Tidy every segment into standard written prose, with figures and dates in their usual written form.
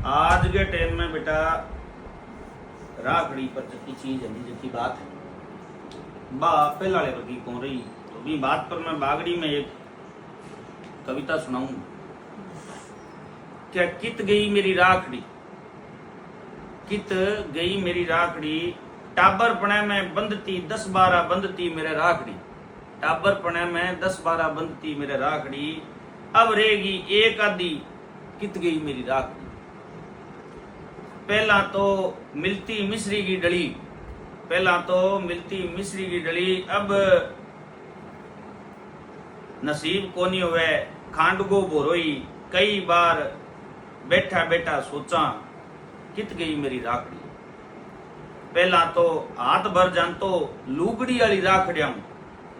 आज के टाइम में बेटा राखड़ी पर जकी चीज है जकी बात है बा पहला वाले वर्गी कौन रही तो भी बात पर मैं बागड़ी में एक कविता सुनाऊं। क्या कित गई मेरी राखड़ी, कित गई मेरी राखड़ी, टाबर पने में बंधती 10-12 बंधती मेरे राखड़ी, टाबर पने में 10-12 बंधती मेरे राखड़ी, अब रहेगी एक आधी कित गई मेरी राखड़ी। पहला तो मिलती मिश्री की डली, पहला तो मिलती मिश्री की डली, अब नसीब कोनी हुए खांडगो बोरोई, कई बार बैठा बैठा सोचा कित गई मेरी राखड़ी। पहला तो हाथ भर जानतो लुगड़ी वाली राखड़िया,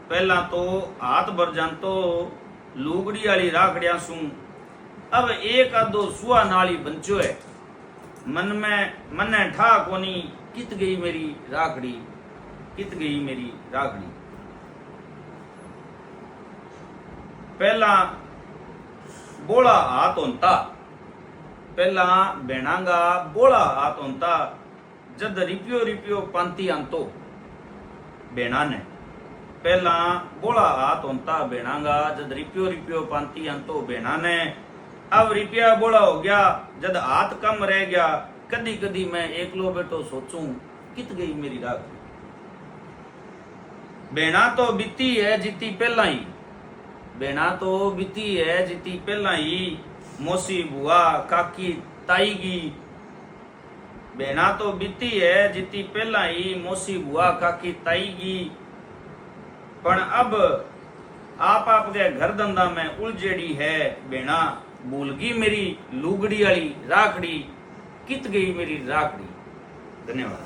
पहला तो हाथ भर जानतो लुगड़ी वाली राखड़िया सू, अब एक आधो सुआ नाली बंचो है, मन में मने ठा कोनी कित गई मेरी राखड़ी, कित गई मेरी राखड़ी। पहला बोला हाथ होता, पहला बेणांगा बोला हाथ होता, जद रिपियो रिपियो पांती आंतो बेणा ने, पहला बोला हाथ होता बेणांगा, जद रिपियो रिपियो पांती आंतो बेणा ने, अब रिपिया बोला हो गया जद हाथ कम रह गया, कदी कदी मैं एकलो बैठो सोचूं कित गई मेरी राखड़ी। बेणा तो बीती है जीती पहला ही, बेणा तो बीती है जीती पहला ही, मौसी बुआ काकी ताई की, बेणा तो बीती है जीती पहला ही, मौसी बुआ काकी ताई की, पण अब आप के घर धंधा में उलझेड़ी है बेणा, भूलगी मेरी लुगड़ी वाली राखड़ी, कित गई मेरी राखड़ी। धन्यवाद।